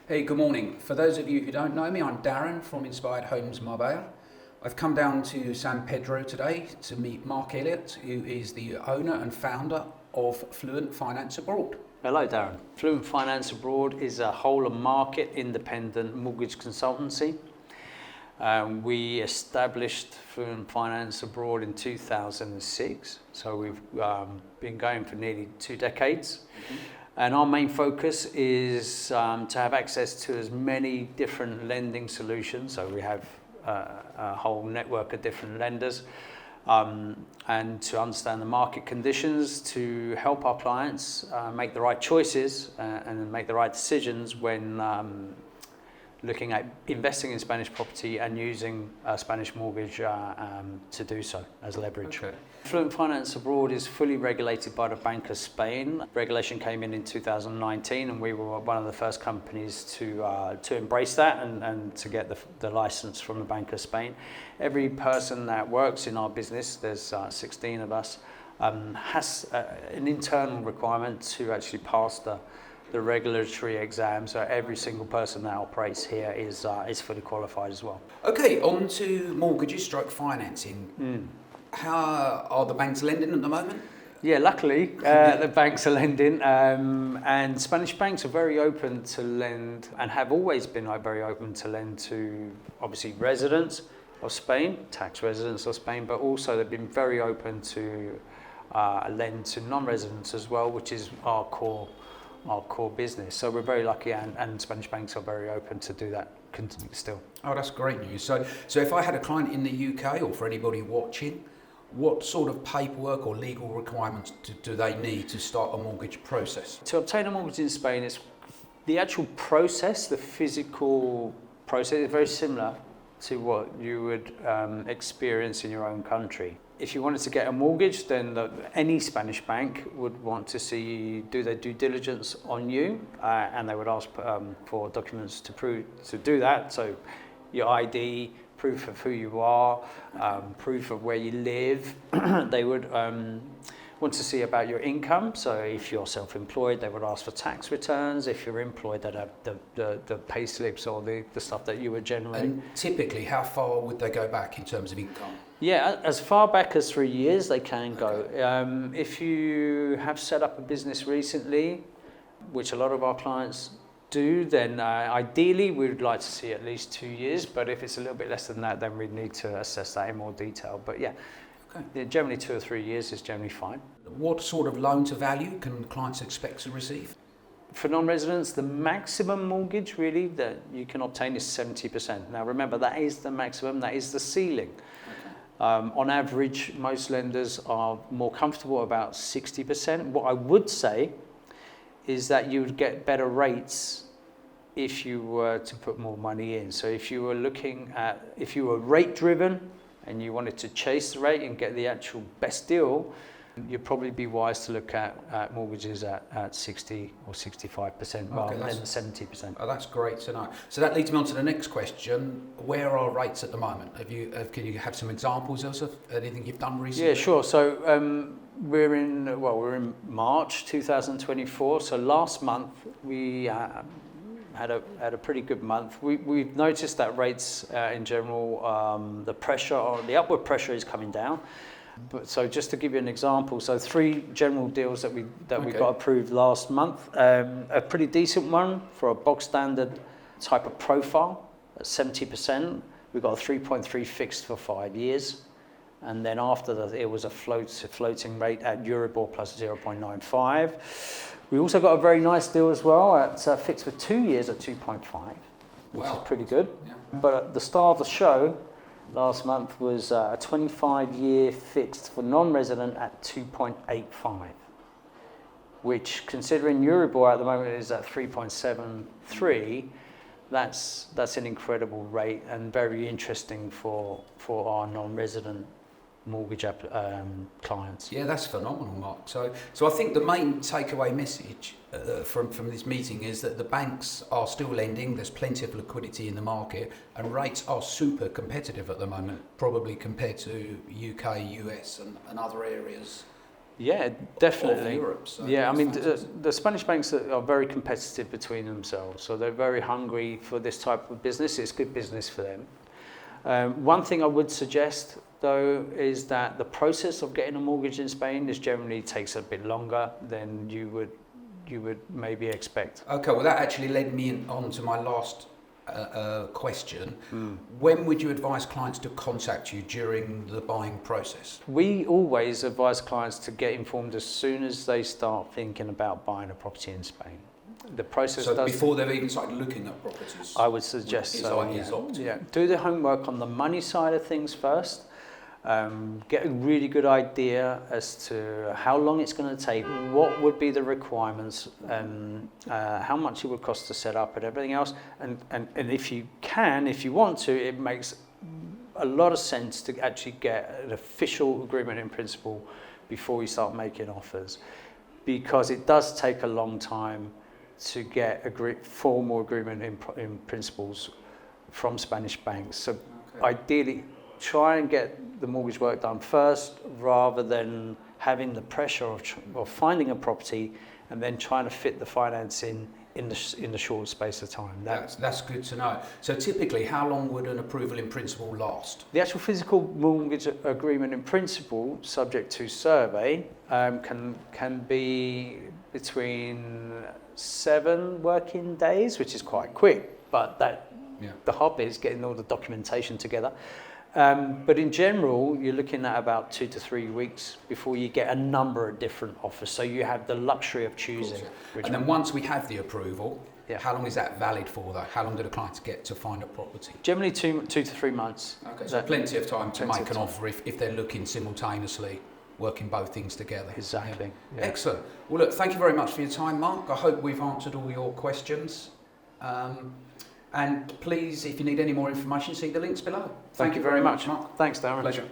Hey, good morning. For those of you who don't know me, I'm Darren from Inspired Homes Marbella. I've come down to San Pedro today to meet Marc Elliott, who is the owner and founder of Fluent Finance Abroad. Hello Darren. Fluent Finance Abroad is a whole of market independent mortgage consultancy. We established Fluent Finance Abroad in 2006, so we've been going for nearly 2 decades. And our main focus is to have access to as many different lending solutions. So we have a whole network of different lenders, and to understand the market conditions to help our clients make the right choices and make the right decisions when looking at investing in Spanish property and using a Spanish mortgage to do so as leverage. Okay. Fluent Finance Abroad is fully regulated by the Bank of Spain. Regulation came in 2019, and we were one of the first companies to embrace that and to get the license from the Bank of Spain. Every person that works in our business, there's 16 of us, has an internal requirement to actually pass the regulatory exam, so every single person that operates here is fully qualified as well. Okay, on to mortgages stroke financing. How are the banks lending at the moment? Yeah, luckily the banks are lending, and Spanish banks are very open to lend and have always been very open to lend to obviously residents of Spain, tax residents of Spain, but also they've been very open to lend to non-residents as well, which is our core business. So we're very lucky, and Spanish banks are very open to do that still. Oh, that's great news. So if I had a client in the UK, or for anybody watching, what sort of paperwork or legal requirements do they need to start a mortgage process? To obtain a mortgage in Spain, it's the actual process, the physical process is very similar to what you would experience in your own country. If you wanted to get a mortgage, then any Spanish bank would want to see do their due diligence on you, and they would ask for documents to do that. So your ID, proof of who you are, proof of where you live. They would want to see about your income. So if you're self-employed, they would ask for tax returns. If you're employed, they'd have the pay slips or the stuff that you would generate. And typically, how far would they go back in terms of income? Yeah, as far back as 3 years they can go. If you have set up a business recently, which a lot of our clients do, then ideally we would like to see at least 2 years, but if it's a little bit less than that, then we'd need to assess that in more detail. But yeah, okay. Generally 2 or 3 years is generally fine. What sort of loan to value can clients expect to receive? For non-residents, the maximum mortgage really that you can obtain is 70%. Now remember, that is the maximum, that is the ceiling. On average, most lenders are more comfortable about 60%. What I would say is that you would get better rates if you were to put more money in. So if you were rate driven and you wanted to chase the rate and get the actual best deal, you'd probably be wise to look at mortgages at 60 or 65% rather than the 70%. Oh, that's great to know. So that leads me on to the next question. Where are rates at the moment? Can you have some examples of anything you've done recently? Yeah, sure. So we're in March 2024. So last month we had a pretty good month. We've noticed that rates in general, the upward pressure is coming down. But so just to give you an example, so 3 general deals that we got approved last month. A pretty decent one for a box standard type of profile at 70%. We got a 3.3 fixed for 5 years, and then after that it was a floating rate at Euribor plus 0.95. We also got a very nice deal as well at fixed for 2 years at 2.5, which is pretty good. Yeah. But at the star of the show last month was a 25-year fixed for non-resident at 2.85, which, considering Euribor at the moment is at 3.73, that's an incredible rate and very interesting for our non-resident mortgage clients. Yeah, that's phenomenal, Mark. So I think the main takeaway message from this meeting is that the banks are still lending, there's plenty of liquidity in the market, and rates are super competitive at the moment, probably compared to UK, US and other areas Yeah, definitely. Of Europe. So yeah, I that's mean, fantastic. the Spanish banks are very competitive between themselves, so they're very hungry for this type of business. It's good business for them. One thing I would suggest, though, is that the process of getting a mortgage in Spain generally takes a bit longer than you would maybe expect. Okay, well that actually led me on to my last question. When would you advise clients to contact you during the buying process? We always advise clients to get informed as soon as they start thinking about buying a property in Spain. The process So does. before they've even started looking at properties? I would suggest so. Is optimal. Yeah. Do the homework on the money side of things first. Get a really good idea as to how long it's going to take, what would be the requirements, how much it would cost to set up and everything else. And if you want to, it makes a lot of sense to actually get an official agreement in principle before you start making offers, because it does take a long time to get formal agreement in principles from Spanish banks. So ideally, try and get the mortgage work done first, rather than having the pressure of finding a property and then trying to fit the finance in the short space of time. That's good to know. So typically, how long would an approval in principle last? The actual physical mortgage agreement in principle, subject to survey, can be between 7 working days, which is quite quick, but the hard bit is getting all the documentation together. But in general, you're looking at about 2 to 3 weeks before you get a number of different offers. So you have the luxury of choosing. And then once we have the approval, Yeah. how long is that valid for though? How long do the clients get to find a property? Generally 2 to 3 months. Okay, so plenty of time to Plenty make of an offer if they're looking simultaneously, working both things together. Exactly. Yeah. Yeah. Excellent. Well, look, thank you very much for your time, Mark. I hope we've answered all your questions. And please, if you need any more information, see the links below. Thank you very much, Mark. Thanks, Darren. Pleasure.